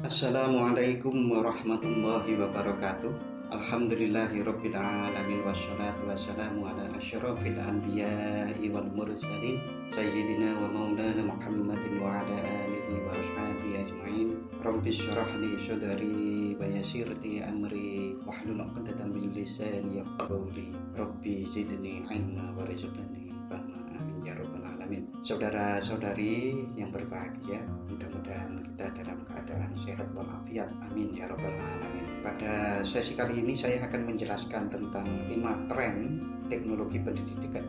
Assalamualaikum warahmatullahi wabarakatuh. Alhamdulillahirabbil alamin wassalatu wassalamu ala asyrafil anbiya'i wal mursalin sayyidina wa maulana Muhammadin wa ala alihi wa ashabihi ajmain. Rabbis shrah li sadri wa yassir li amri wahlul 'uqdatam min lisani yafqahu qawli. Rabbi zidni ilma warzuqni fahma. Amin ya rabbal alamin. Saudara-saudari yang berbahagia, mudah-mudahan kita dalam keadaan sehat walafiat. Amin ya rabbal alamin. Pada sesi kali ini saya akan menjelaskan tentang 5 tren teknologi pendidikan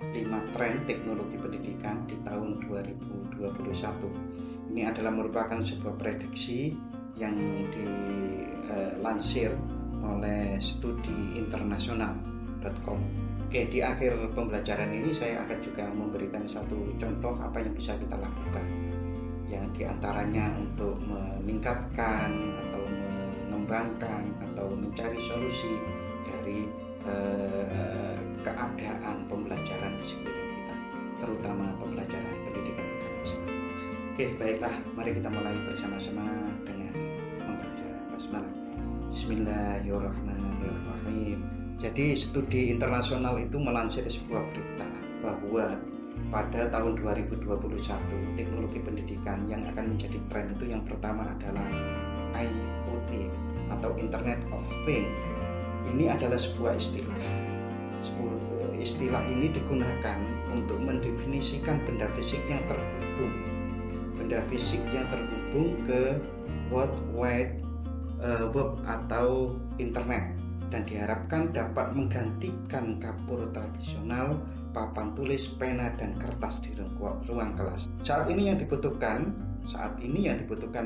5 tren teknologi pendidikan di tahun 2021. Ini adalah merupakan sebuah prediksi yang dilansir oleh studi internasional.com. Oke, di akhir pembelajaran ini saya akan juga memberikan satu contoh apa yang bisa kita lakukan, yang diantaranya untuk meningkatkan atau mengembangkan atau mencari solusi dari keadaan pembelajaran di sekeliling kita, terutama pembelajaran pendidikan akademis. Oke, baiklah, mari kita mulai bersama-sama dengan membaca basmalah. Bismillahirrahmanirrahim. Jadi studi internasional itu melansir sebuah berita bahwa pada tahun 2021 teknologi pendidikan yang akan menjadi tren itu yang pertama adalah IoT atau Internet of Things. Ini adalah sebuah istilah. Istilah ini digunakan untuk mendefinisikan benda fisik yang terhubung. Benda fisik yang terhubung ke World Wide Web atau internet, dan diharapkan dapat menggantikan kapur tradisional, papan tulis, pena, dan kertas di ruang kelas. Saat ini yang dibutuhkan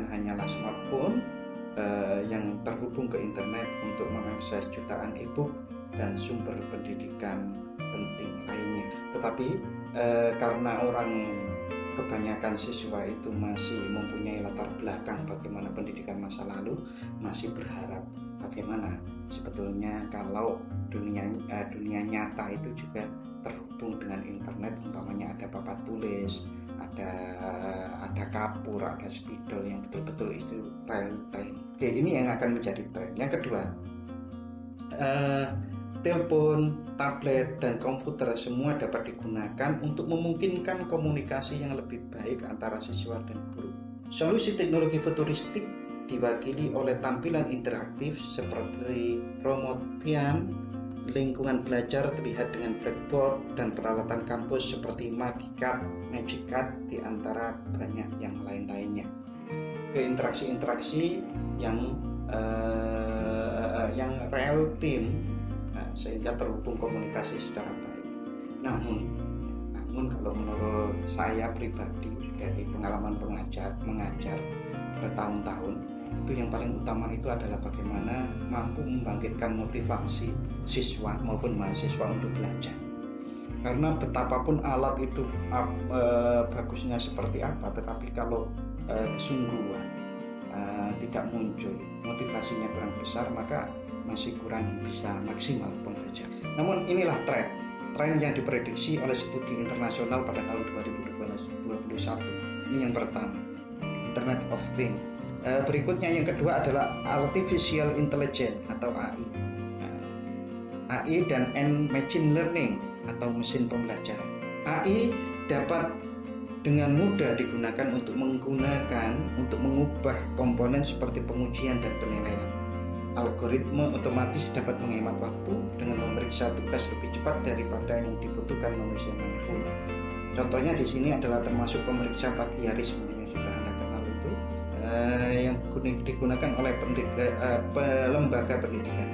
hanyalah smartphone yang terhubung ke internet untuk mengakses jutaan e-book dan sumber pendidikan penting lainnya. Tetapi karena kebanyakan siswa itu masih mempunyai latar belakang bagaimana pendidikan masa lalu, masih berharap bagaimana sebetulnya kalau dunia nyata itu juga terhubung dengan internet, umpamanya ada papan tulis, ada kapur, ada spidol yang betul-betul itu real time. Oke, ini yang akan menjadi tren. Yang kedua, telepon, tablet, dan komputer semua dapat digunakan untuk memungkinkan komunikasi yang lebih baik antara siswa dan guru. Solusi teknologi futuristik diwakili oleh tampilan interaktif seperti Promethean, lingkungan belajar terlihat dengan blackboard, dan peralatan kampus seperti Magic Card di antara banyak yang lain-lainnya. Interaksi yang real time, sehingga terhubung komunikasi secara baik. Namun kalau menurut saya pribadi dari pengalaman mengajar bertahun-tahun, itu yang paling utama itu adalah bagaimana mampu membangkitkan motivasi siswa maupun mahasiswa untuk belajar. Karena betapapun alat itu bagusnya seperti apa, tetapi kalau kesungguhan tidak muncul, motivasinya kurang besar, maka masih kurang bisa maksimal pembelajaran. Namun inilah tren yang diprediksi oleh studi internasional pada tahun 2021. Ini yang pertama, Internet of Things. Berikutnya yang kedua adalah Artificial Intelligence atau AI. AI dan Machine Learning atau mesin pembelajaran. AI dapat dengan mudah digunakan untuk mengubah komponen seperti pengujian dan penilaian. Algoritma otomatis dapat menghemat waktu dengan memeriksa tugas lebih cepat daripada yang dibutuhkan manusia manapun. Contohnya di sini adalah termasuk pemeriksa plagiarisme yang sudah Anda kenal itu, yang digunakan oleh lembaga pendidikan.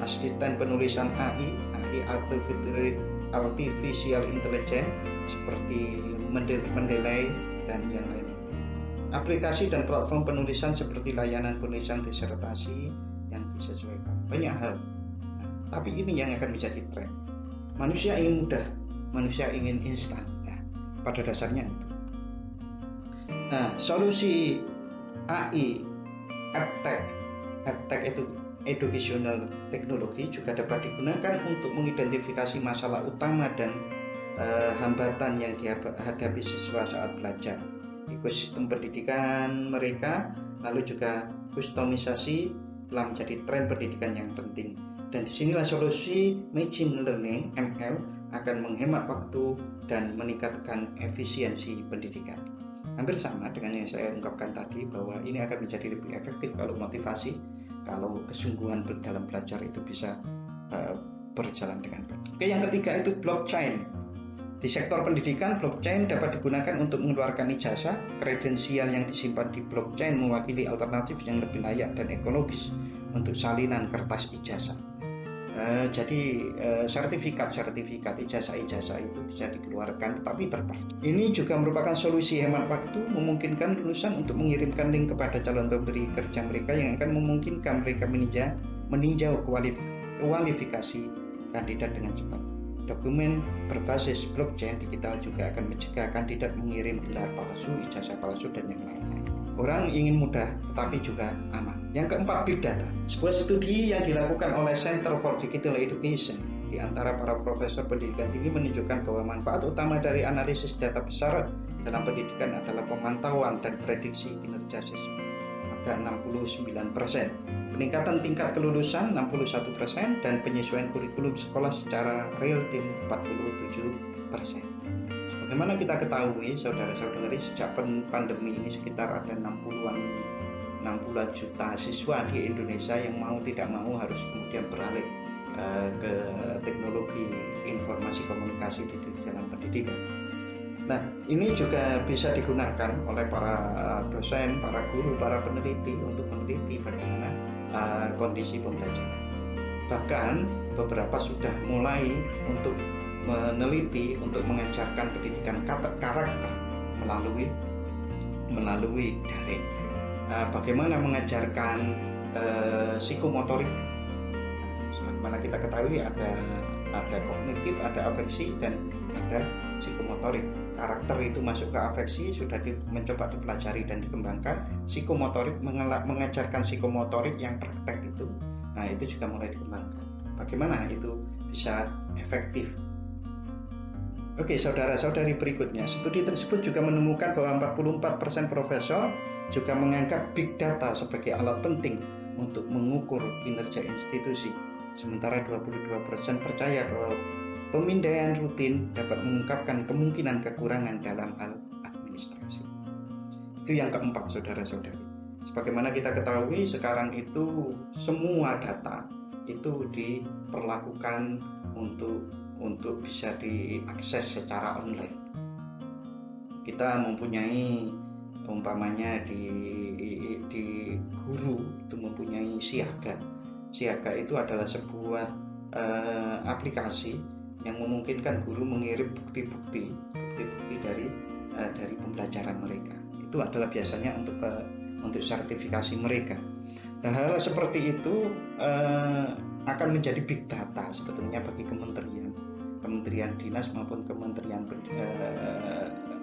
Asisten penulisan AI Artificial Intelligence seperti Mendeley dan yang lainnya. Aplikasi dan platform penulisan seperti layanan penulisan disertasi yang disesuaikan, banyak hal. Tapi ini yang akan menjadi tren. Manusia ingin mudah, manusia ingin instan. Pada dasarnya itu. Solusi AI, EdTech itu educational technology juga dapat digunakan untuk mengidentifikasi masalah utama dan hambatan yang dihadapi siswa saat belajar. Ekosistem pendidikan mereka lalu juga kustomisasi telah menjadi tren pendidikan yang penting. Dan disinilah solusi machine learning (ML) akan menghemat waktu dan meningkatkan efisiensi pendidikan. Hampir sama dengan yang saya ungkapkan tadi, bahwa ini akan menjadi lebih efektif kalau motivasi, kalau kesungguhan dalam belajar itu bisa berjalan dengan baik. Oke, yang ketiga itu blockchain. Di sektor pendidikan, blockchain dapat digunakan untuk mengeluarkan ijazah. Kredensial yang disimpan di blockchain mewakili alternatif yang lebih layak dan ekologis untuk salinan kertas ijazah. Jadi sertifikat ijazah itu bisa dikeluarkan tetapi terbatas. Ini juga merupakan solusi hemat waktu, memungkinkan lulusan untuk mengirimkan link kepada calon pemberi kerja mereka yang akan memungkinkan mereka meninjau kualifikasi kandidat dengan cepat. Dokumen berbasis blockchain digital juga akan mencegah kandidat mengirim gelar palsu, ijazah palsu, dan yang lainnya. Orang ingin mudah tetapi juga aman. Yang keempat, big data. Sebuah studi yang dilakukan oleh Center for Digital Education di antara para profesor pendidikan tinggi menunjukkan bahwa manfaat utama dari analisis data besar dalam pendidikan adalah pemantauan dan prediksi kinerja siswa. Ada 69%, peningkatan tingkat kelulusan 61%, dan penyesuaian kurikulum sekolah secara real time 47%. Bagaimana kita ketahui, saudara-saudari, sejak pandemi ini sekitar ada 60 juta siswa di Indonesia yang mau tidak mau harus kemudian beralih ke teknologi informasi komunikasi di dalam pendidikan. Nah, ini juga bisa digunakan oleh para dosen, para guru, para peneliti untuk meneliti bagaimana kondisi pembelajaran. Bahkan beberapa sudah mulai untuk meneliti, untuk mengajarkan pendidikan karakter melalui daring. Bagaimana mengajarkan psikomotorik? Sebagaimana kita ketahui ada kognitif, ada afeksi, dan ada psikomotorik. Karakter itu masuk ke afeksi, sudah mencoba dipelajari dan dikembangkan. Psikomotorik, mengajarkan psikomotorik yang praktek itu, nah itu juga mulai dikembangkan. Bagaimana itu bisa efektif? Oke, saudara-saudari, berikutnya, studi tersebut juga menemukan bahwa 44% profesor juga menganggap big data sebagai alat penting untuk mengukur kinerja institusi. Sementara 22% percaya bahwa pemindaian rutin dapat mengungkapkan kemungkinan kekurangan dalam hal administrasi. Itu yang keempat, saudara-saudari. Sebagaimana kita ketahui, sekarang itu semua data itu diperlakukan untuk bisa diakses secara online. Kita mempunyai, umpamanya di guru itu mempunyai Siaga. Siaga itu adalah sebuah aplikasi yang memungkinkan guru mengirim bukti-bukti dari pembelajaran mereka. Itu adalah biasanya untuk sertifikasi mereka. Nah, hal seperti itu akan menjadi big data sebetulnya bagi kementerian dinas maupun kementerian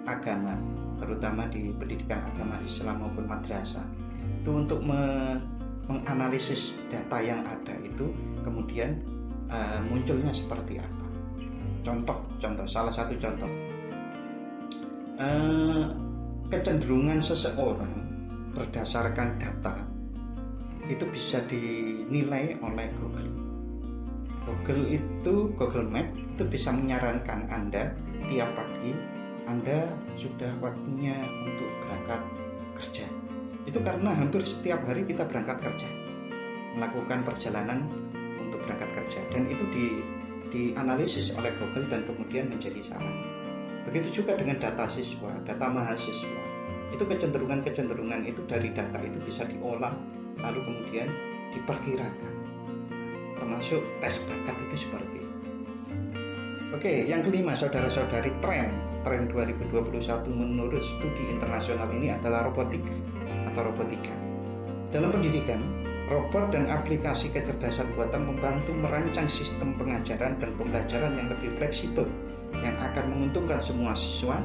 agama, terutama di pendidikan agama Islam maupun madrasah. Itu untuk menganalisis data yang ada itu, kemudian munculnya seperti apa. Contoh, salah satu contoh, kecenderungan seseorang berdasarkan data itu bisa dinilai oleh Google Map itu bisa menyarankan Anda tiap pagi Anda sudah waktunya untuk berangkat kerja. Itu karena hampir setiap hari kita berangkat kerja, melakukan perjalanan untuk berangkat kerja, dan itu dianalisis oleh Google dan kemudian menjadi saran. Begitu juga dengan data siswa, data mahasiswa. Itu kecenderungan itu dari data itu bisa diolah lalu kemudian diperkirakan. Termasuk tes bakat itu seperti itu. Oke, yang kelima, saudara-saudari, tren 2021 menurut studi internasional ini adalah robotika. Dalam pendidikan, robot dan aplikasi kecerdasan buatan membantu merancang sistem pengajaran dan pembelajaran yang lebih fleksibel, yang akan menguntungkan semua siswa,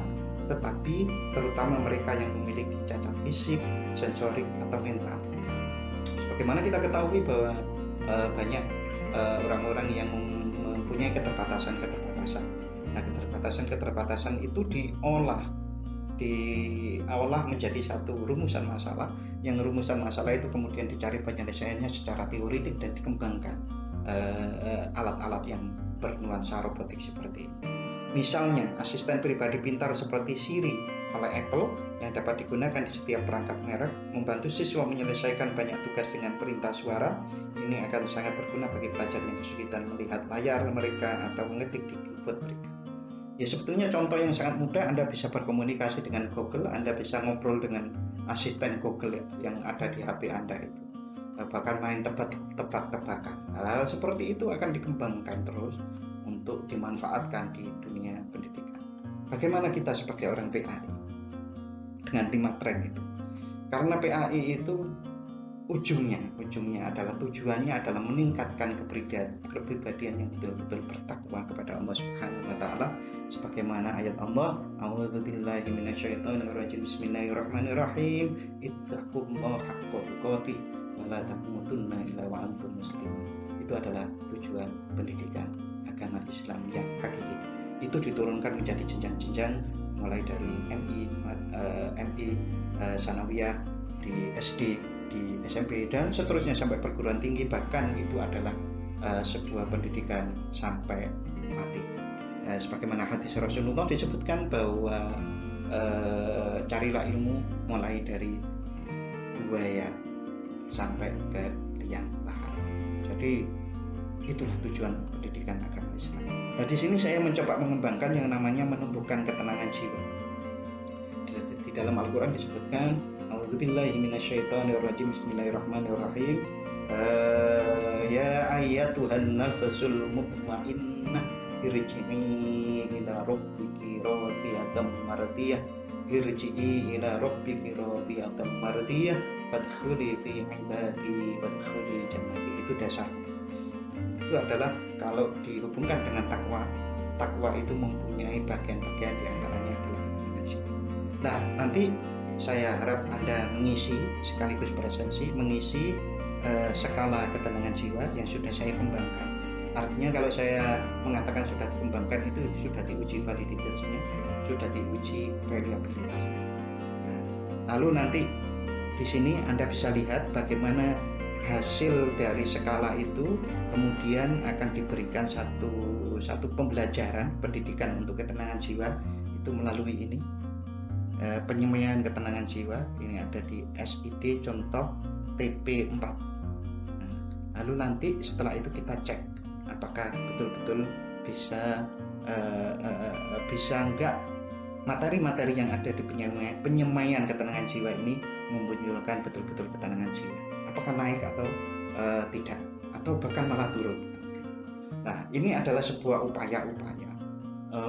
tetapi terutama mereka yang memiliki cacat fisik, sensorik, atau mental. Sebagaimana kita ketahui bahwa banyak orang-orang yang mempunyai keterbatasan. Nah, keterbatasan itu diolah menjadi satu rumusan masalah yang rumusan masalah itu kemudian dicari penyelesaiannya secara teoritik dan dikembangkan alat-alat yang bernuansa robotik seperti ini. Misalnya asisten pribadi pintar seperti Siri oleh Apple yang dapat digunakan di setiap perangkat merek, membantu siswa menyelesaikan banyak tugas dengan perintah suara. Ini akan sangat berguna bagi pelajar yang kesulitan melihat layar mereka atau mengetik di keyboard mereka. Ya, sebetulnya contoh yang sangat mudah, Anda bisa berkomunikasi dengan Google, Anda bisa ngobrol dengan asisten Google yang ada di HP Anda itu, bahkan main tebak-tebakan. Hal-hal seperti itu akan dikembangkan terus untuk dimanfaatkan di dunia pendidikan. Bagaimana kita sebagai orang PAI dengan 5 tren itu? Karena PAI itu ujungnya adalah tujuannya adalah meningkatkan kepribadian yang betul-betul bertakwa kepada Allah Subhanahu wa taala, sebagaimana ayat Allah, a'udzubillahi minasyaitonirrajim, bismillahirrahmanirrahim, ittaqullaha haqqa tuqatih wa la tamutunna illa wa antum muslimun. Itu adalah tujuan pendidikan agama Islam yang hakiki. Itu diturunkan menjadi jenjang-jenjang mulai dari MI, Sanawiyah, di SD, di SMP, dan seterusnya sampai perguruan tinggi. Bahkan itu adalah sebuah pendidikan sampai mati. Sebagaimana hadis Rasulullah disebutkan bahwa carilah ilmu mulai dari buaya sampai ke liang lahat. Jadi itulah tujuan pendidikan agama Islam. Nah, di sini saya mencoba mengembangkan yang namanya menumbuhkan ketenangan jiwa. Di dalam Al-Quran disebutkan, a'udzubillahi minasyaitonirrajim, bismillahirrahmanirrahim, ya ayyatuhan nafsul mutmainnah irji'i ila rabbiki radiyatan mardiyah, irji'i ila rabbiki radiyatan mardiyah, fadkhuli fi ibadi wadkhuli jannati. Itu dasarnya. Itu adalah kalau dihubungkan dengan takwa itu mempunyai bagian-bagian diantaranya adalah ketenangan jiwa. Nah, nanti saya harap Anda mengisi sekaligus presensi, mengisi skala ketenangan jiwa yang sudah saya kembangkan. Artinya kalau saya mengatakan sudah dikembangkan, itu sudah diuji validitasnya, sudah diuji reliabilitasnya. Nah, lalu nanti di sini Anda bisa lihat bagaimana hasil dari skala itu kemudian akan diberikan satu pembelajaran pendidikan untuk ketenangan jiwa itu melalui ini. Penyemaian ketenangan jiwa ini ada di SID contoh TP4. Lalu nanti setelah itu kita cek apakah betul-betul bisa enggak materi-materi yang ada di penyemaian ketenangan jiwa ini memunculkan betul-betul ketenangan jiwa, apakah naik atau tidak, atau bahkan malah turun. Nah, ini adalah sebuah upaya-upaya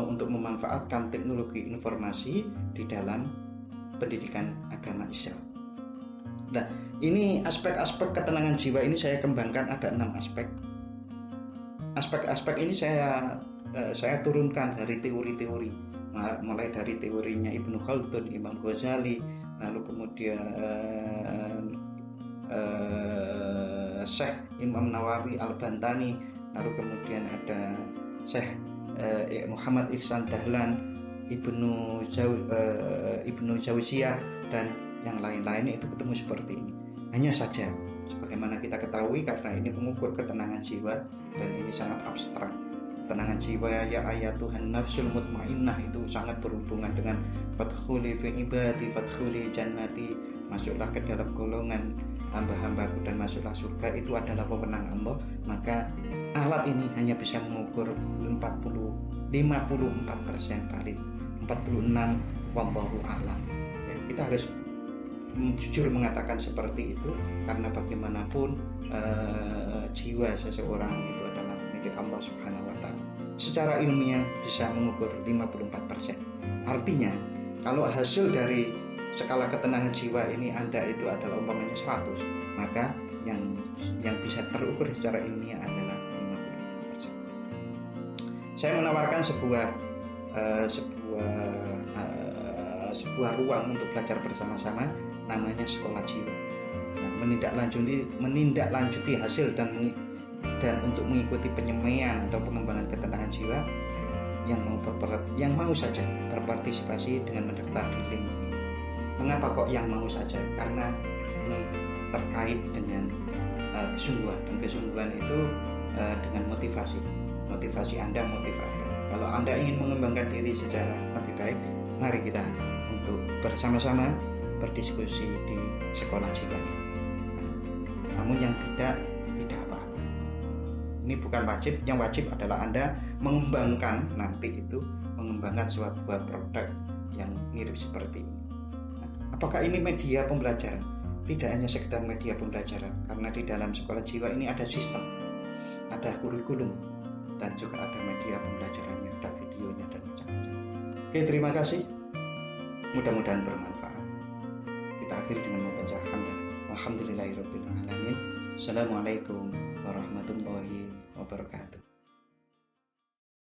untuk memanfaatkan teknologi informasi di dalam pendidikan agama Islam. Nah, ini aspek-aspek ketenangan jiwa ini saya kembangkan, ada 6 aspek. Aspek-aspek ini saya turunkan dari teori-teori, mulai dari teorinya Ibnu Khaldun, Imam Ghazali, lalu kemudian Syekh Imam Nawawi Al-Bantani, lalu kemudian ada Syekh Muhammad Ihsan Dahlan, Ibnu Jauziyah, dan yang lain-lainnya itu ketemu seperti ini. Hanya saja, sebagaimana kita ketahui, karena ini mengukur ketenangan jiwa dan ini sangat abstrak. Ketenangan jiwa ya ayatuhan nafsul mutmainnah itu sangat berhubungan dengan fadkhuli fi ibadi fadkhuli jannati, masuklah ke dalam golongan hamba-hambaku dan masuklah surga. Itu adalah wewenang Allah. Maka alat ini hanya bisa mengukur 54% valid, 46 wallahu alam. Ya, kita harus jujur mengatakan seperti itu, karena bagaimanapun jiwa seseorang itu adalah milik Allah Subhanahu wa taala. Secara ilmiah bisa mengukur 54%. Artinya kalau hasil dari skala ketenangan jiwa ini Anda itu adalah umpamanya 100, maka yang bisa terukur secara ilmiah adalah 54%. Saya menawarkan sebuah ruang untuk belajar bersama-sama, namanya sekolah jiwa. Nah, menindaklanjuti hasil dan untuk mengikuti penyemaian atau pengembangan ketenangan jiwa, yang mau saja berpartisipasi dengan mendaftar di link ini. Mengapa kok yang mau saja? Karena ini terkait dengan kesungguhan, dan kesungguhan itu dengan motivasi Anda motivator. Kalau Anda ingin mengembangkan diri secara lebih baik, mari kita untuk bersama-sama berdiskusi di sekolah jiwa ini. Namun yang tidak apa-apa. Ini bukan wajib, yang wajib adalah Anda mengembangkan suatu produk yang mirip seperti ini. Apakah ini media pembelajaran? Tidak hanya sekedar media pembelajaran, karena di dalam sekolah jiwa ini ada sistem, ada kurikulum, dan juga ada media pembelajarannya, ada videonya dan macam-macam. Oke, terima kasih. Mudah-mudahan bermanfaat. Kita akhiri dengan membaca hamdalah. Alhamdulillahirabbil alamin. Assalamualaikum warahmatullahi wabarakatuh.